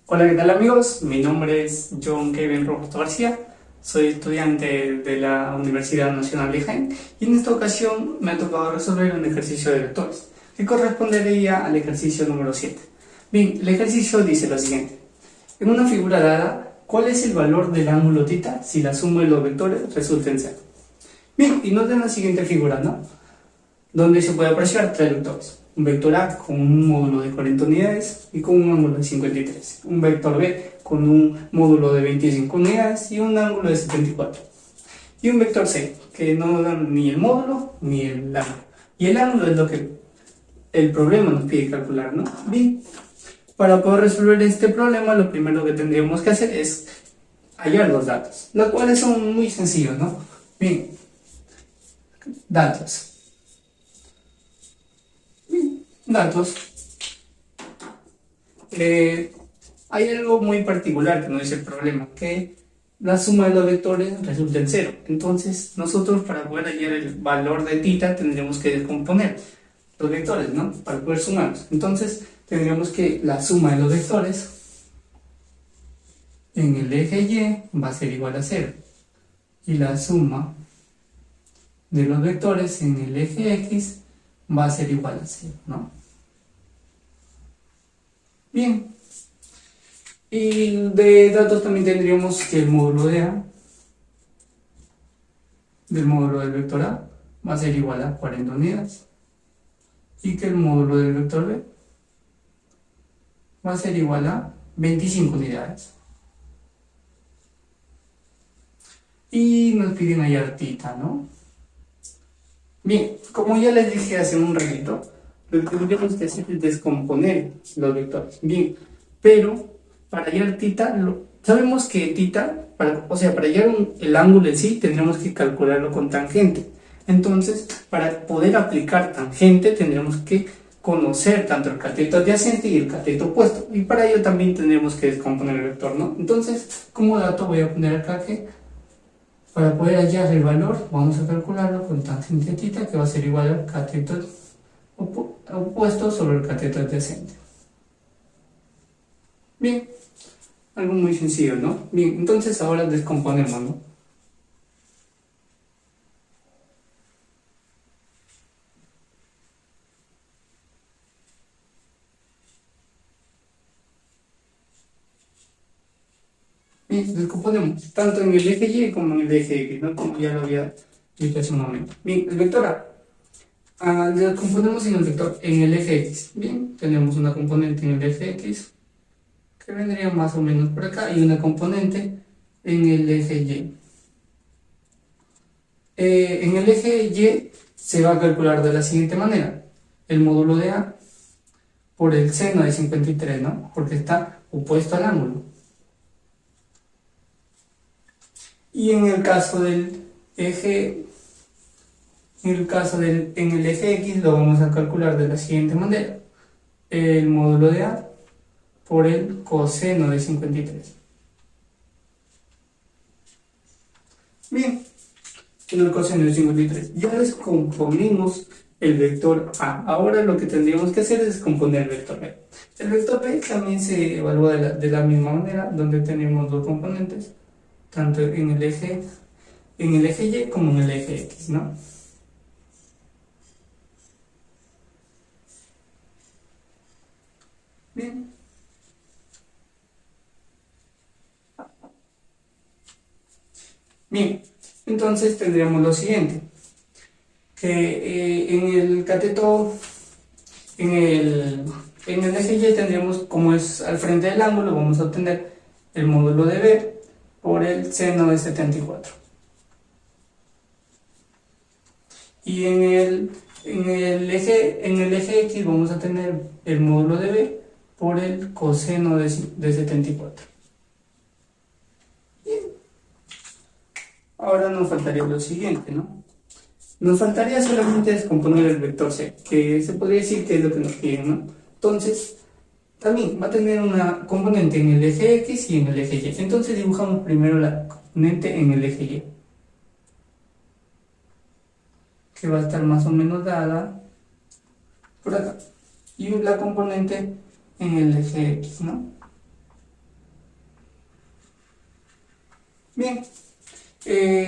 Hola, ¿qué tal amigos? Mi nombre es John Kevin Roberto García, soy estudiante de la Universidad Nacional de Jaén y en esta ocasión me ha tocado resolver un ejercicio de vectores que correspondería al ejercicio número 7. Bien, el ejercicio dice lo siguiente. En una figura dada, ¿cuál es el valor del ángulo θ si la suma de los vectores resulta en 0? Bien, y noten la siguiente figura, ¿no? Donde se puede apreciar tres vectores. Un vector A con un módulo de 40 unidades y con un ángulo de 53. Un vector B con un módulo de 25 unidades y un ángulo de 74. Y un vector C que no da ni el módulo ni el ángulo. Y el ángulo es lo que el problema nos pide calcular, ¿no? Bien, para poder resolver este problema, lo primero que tendríamos que hacer es hallar los datos, los cuales son muy sencillos, ¿no? Bien, datos. Datos. Hay algo muy particular que no es el problema, que la suma de los vectores resulta en 0. Entonces, nosotros para poder hallar el valor de θ tendríamos que descomponer los vectores, ¿no? Para poder sumarlos. Entonces, tendríamos que la suma de los vectores en el eje Y va a ser igual a 0. Y la suma de los vectores en el eje X va a ser igual a 0, ¿no? Bien. Y de datos también tendríamos que el módulo de A del módulo del vector A va a ser igual a 40 unidades y que el módulo del vector B va a ser igual a 25 unidades. Y nos piden hallar θ, ¿no? Bien, como ya les dije hace un ratito, lo que tendríamos que hacer es descomponer los vectores. Bien, pero para hallar θ, sabemos que θ, para hallar el ángulo en sí, tendremos que calcularlo con tangente. Entonces, para poder aplicar tangente, tendremos que conocer tanto el cateto adyacente y el cateto opuesto. Y para ello también tendremos que descomponer el vector, ¿no? Entonces, como dato voy a poner acá que para poder hallar el valor, vamos a calcularlo con tangente θ, que va a ser igual al cateto opuesto sobre el cateto adyacente. Bien, algo muy sencillo, ¿no? Bien, entonces ahora descomponemos, ¿no? Bien, descomponemos tanto en el eje Y como en el eje X, ¿no? Como ya lo había dicho hace un momento. Bien, el vector A. Descomponemos en el eje X. Bien, tenemos una componente en el eje X que vendría más o menos por acá y una componente en el eje Y. En el eje Y se va a calcular de la siguiente manera: el módulo de A por el seno de 53, ¿no? Porque está opuesto al ángulo. Y en el caso del eje, en el eje X lo vamos a calcular de la siguiente manera: el módulo de A por el coseno de 53. Bien, en el coseno de 53 ya descomponimos el vector A. Ahora lo que tendríamos que hacer es descomponer el vector B. El vector B también se evalúa de la misma manera, donde tenemos dos componentes, tanto en el eje Y como en el eje X, ¿no? Bien. Bien, entonces tendríamos lo siguiente, que en el cateto, en el eje Y tendríamos, como es al frente del ángulo, vamos a obtener el módulo de B por el seno de 74. Y en el eje X vamos a tener el módulo de B por el coseno de 74. Bien. Ahora nos faltaría lo siguiente, ¿no? Nos faltaría solamente descomponer el vector C, que se podría decir que es lo que nos piden, ¿no? Entonces, también va a tener una componente en el eje X y en el eje Y. Entonces dibujamos primero la componente en el eje Y, que va a estar más o menos dada por acá. Y la componente en el eje X, ¿no? Bien,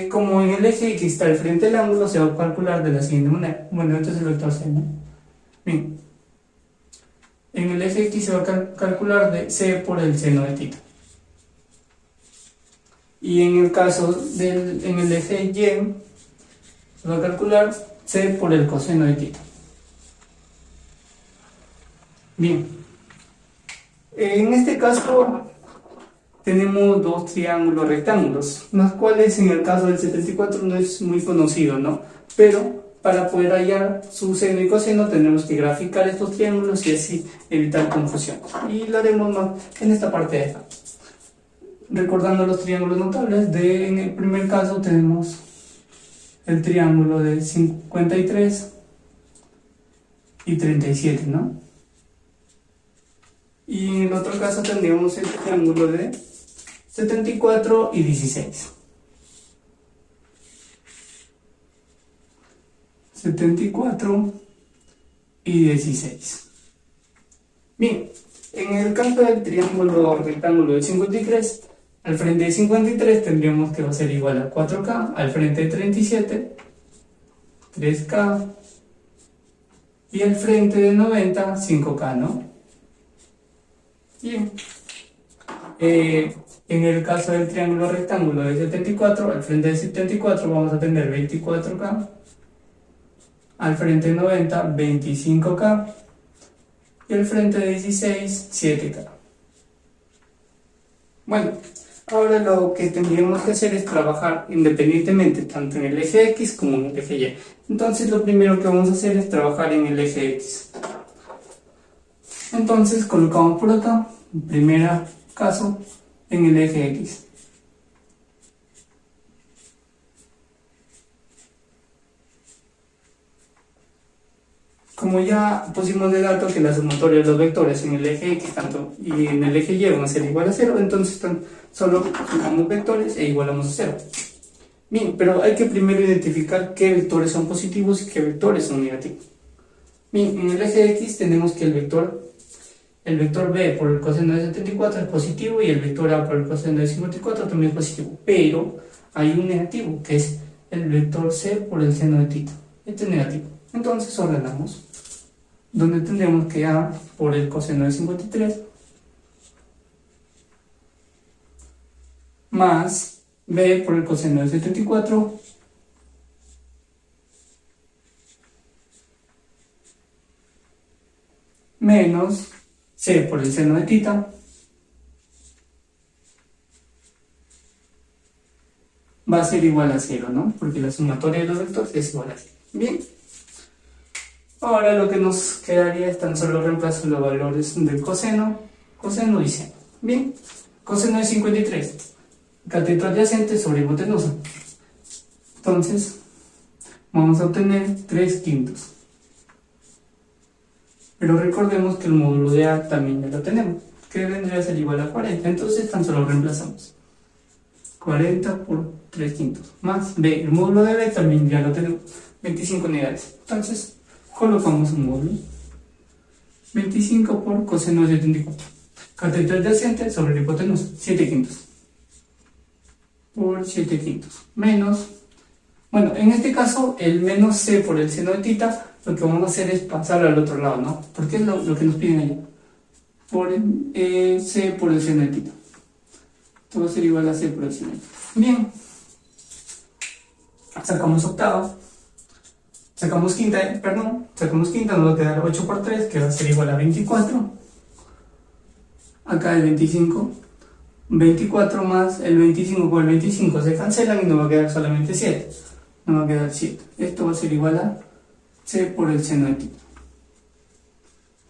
como en el eje X está el frente del ángulo, se va a calcular de la siguiente manera. Bueno, este es el vector C, ¿no? Bien, en el eje X se va a calcular de C por el seno de tita. Y en el caso en el eje Y, se va a calcular C por el coseno de tita. Bien, en este caso tenemos dos triángulos rectángulos, los cuales en el caso del 74 no es muy conocido, ¿no? Pero para poder hallar su seno y coseno tenemos que graficar estos triángulos y así evitar confusión. Y lo haremos más en esta parte de acá. Recordando los triángulos notables, en el primer caso tenemos el triángulo de 53 y 37, ¿no? Y en el otro caso tendríamos el triángulo de 74 y 16. 74 y 16. Bien, en el caso del triángulo rectángulo de 53, al frente de 53 tendríamos que va a ser igual a 4K, al frente de 37, 3K, y al frente de 90, 5K, ¿no? Bien. En el caso del triángulo rectángulo de 74, al frente de 74 vamos a tener 24K, al frente de 90, 25K, y al frente de 16, 7K. Bueno, ahora lo que tendríamos que hacer es trabajar independientemente tanto en el eje X como en el eje Y. Entonces lo primero que vamos a hacer es trabajar en el eje X. Entonces colocamos por acá, en primer caso, en el eje X. Como ya pusimos de dato que la sumatoria de los vectores en el eje X y en el eje Y van a ser igual a 0, entonces solo sumamos vectores e igualamos a 0. Bien, pero hay que primero identificar qué vectores son positivos y qué vectores son negativos. Bien, en el eje X tenemos que el vector B por el coseno de 74 es positivo y el vector A por el coseno de 54 también es positivo, pero hay un negativo que es el vector C por el seno de tita. Este es negativo. Entonces ordenamos, donde tendremos que A por el coseno de 53 más B por el coseno de 74 menos C por el seno de tita va a ser igual a 0, ¿no? Porque la sumatoria de los vectores es igual a 0. Bien. Ahora lo que nos quedaría es tan solo reemplazar los valores del coseno y seno. Bien. Coseno de 53. Cateto adyacente sobre hipotenusa. Entonces, vamos a obtener 3 quintos. Pero recordemos que el módulo de A también ya lo tenemos, que vendría a ser igual a 40. Entonces, tan solo reemplazamos 40 por 3 quintos. Más B, el módulo de B también ya lo tenemos, 25 unidades. Entonces, colocamos un módulo. 25 por coseno de 74. Cateto adyacente sobre la hipotenusa, 7 quintos. Por 7 quintos. Menos, bueno, en este caso, el menos C por el seno de tita, lo que vamos a hacer es pasarlo al otro lado, ¿no? Porque es lo que nos piden allá. Por C por el seno de tita. Esto va a ser igual a C por el seno de tita. Bien. Sacamos octava. Sacamos quinta, nos va a quedar 8 por 3, que va a ser igual a 24. Acá el 25. 24 más el 25 por el 25 se cancelan y nos va a quedar solamente 7. Nos va a quedar 7. Esto va a ser igual a C por el seno de tita.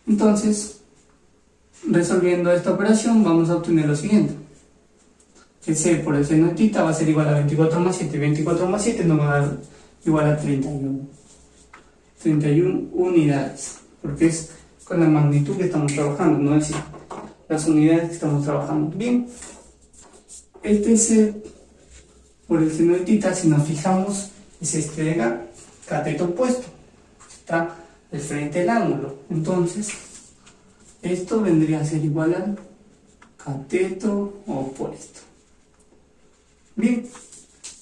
Entonces, resolviendo esta operación, vamos a obtener lo siguiente. Que C por el seno de tita va a ser igual a 24 más 7. 24 más 7 nos va a dar igual a 31. 31 unidades. Porque es con la magnitud que estamos trabajando, no es las unidades que estamos trabajando. Bien. Este C por el seno de tita, si nos fijamos, es este de acá, cateto opuesto. Está de frente al ángulo. Entonces, esto vendría a ser igual al cateto opuesto. Bien,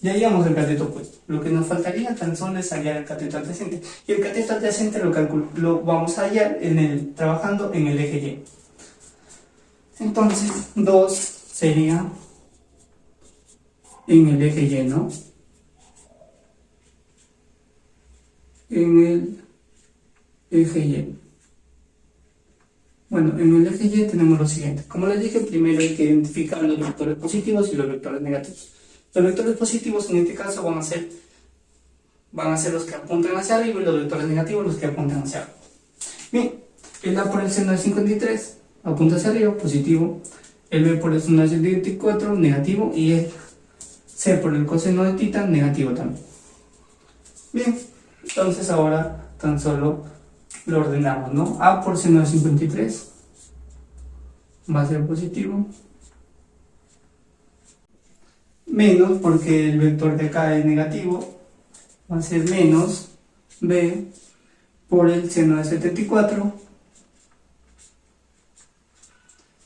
ya hallamos el cateto opuesto. Lo que nos faltaría tan solo es hallar el cateto adyacente. Y el cateto adyacente lo vamos a hallar trabajando en el eje Y. Entonces, 2 sería en el eje Y, ¿no? En el eje Y. Bueno, en el eje Y tenemos lo siguiente. Como les dije, primero hay que identificar los vectores positivos y los vectores negativos. Los vectores positivos en este caso van a ser los que apuntan hacia arriba y los vectores negativos los que apuntan hacia abajo. Bien, el A por el seno de 53 apunta hacia arriba, positivo. El B por el seno de 74, negativo. Y el C por el coseno de tita, negativo también. Bien, entonces ahora tan solo lo ordenamos, ¿no? A por seno de 53 va a ser positivo. Menos, porque el vector de acá es negativo, va a ser menos B por el seno de 74.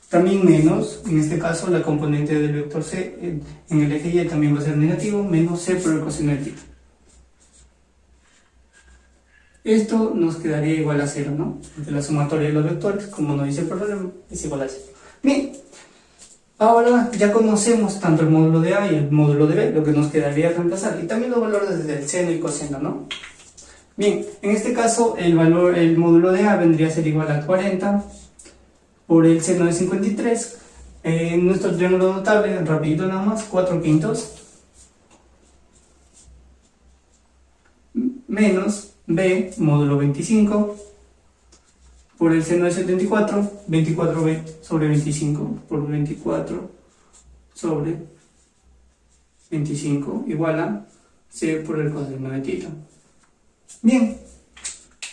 También menos, en este caso la componente del vector C en el eje Y también va a ser negativo, menos C por el coseno de tita. Esto nos quedaría igual a 0, ¿no? Porque la sumatoria de los vectores, como nos dice el problema, es igual a 0. Bien, ahora ya conocemos tanto el módulo de A y el módulo de B, lo que nos quedaría reemplazar, y también los valores del seno y coseno, ¿no? Bien, en este caso el módulo de A vendría a ser igual a 40 por el seno de 53. En nuestro triángulo notable, rapidito nada más, 4/5 menos B módulo 25 por el seno de 74, 24B sobre 25 por 24 sobre 25 igual a C por el coseno de tita. Bien,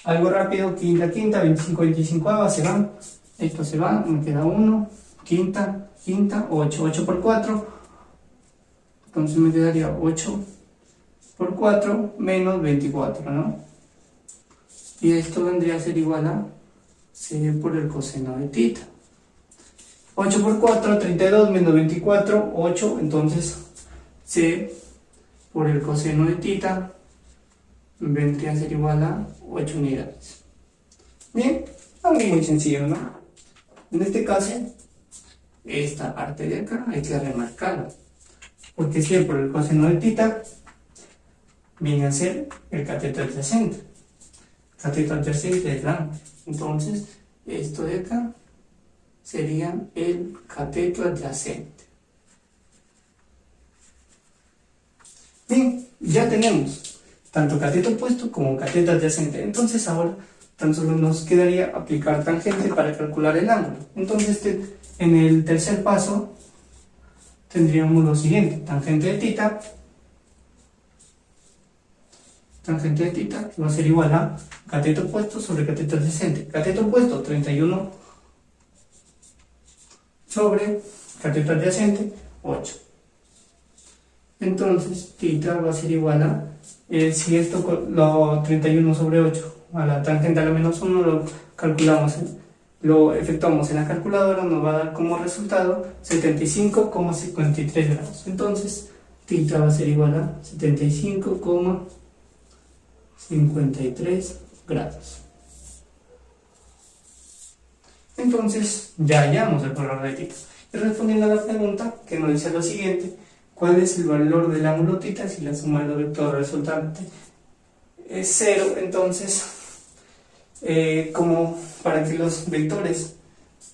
algo rápido, quinta, 25, 25 se van, esto se va, me queda 1, quinta, 8 por 4, entonces me quedaría 8 por 4 menos 24, ¿no? Y esto vendría a ser igual a C por el coseno de tita. 8 por 4, 32 menos 24, 8, entonces C por el coseno de tita vendría a ser igual a 8 unidades. Bien, algo muy sencillo, ¿no? En este caso, esta parte de acá hay que remarcarla, porque C por el coseno de tita viene a ser el cateto adyacente. Cateto adyacente es grande. Entonces, esto de acá sería el cateto adyacente. Bien, ya tenemos tanto cateto opuesto como cateto adyacente. Entonces ahora tan solo nos quedaría aplicar tangente para calcular el ángulo. Entonces en el tercer paso tendríamos lo siguiente: tangente de tita va a ser igual a cateto opuesto sobre cateto adyacente. Cateto opuesto 31 sobre cateto adyacente 8. Entonces tita va a ser igual a, si esto lo 31 sobre 8 a la tangente a la menos 1 lo calculamos, lo efectuamos en la calculadora, nos va a dar como resultado 75,53 grados. Entonces tita va a ser igual a 75,53 grados. Entonces ya hallamos el valor de tita. Y respondiendo a la pregunta que nos dice lo siguiente: ¿cuál es el valor del ángulo tita si la suma de los vectores resultante es 0? Entonces, como para que los vectores,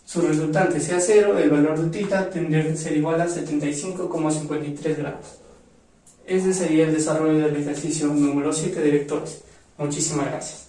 su resultante sea 0, el valor de tita tendría que ser igual a 75,53 grados. Ese sería el desarrollo del ejercicio número 7 de vectores. Muchísimas gracias.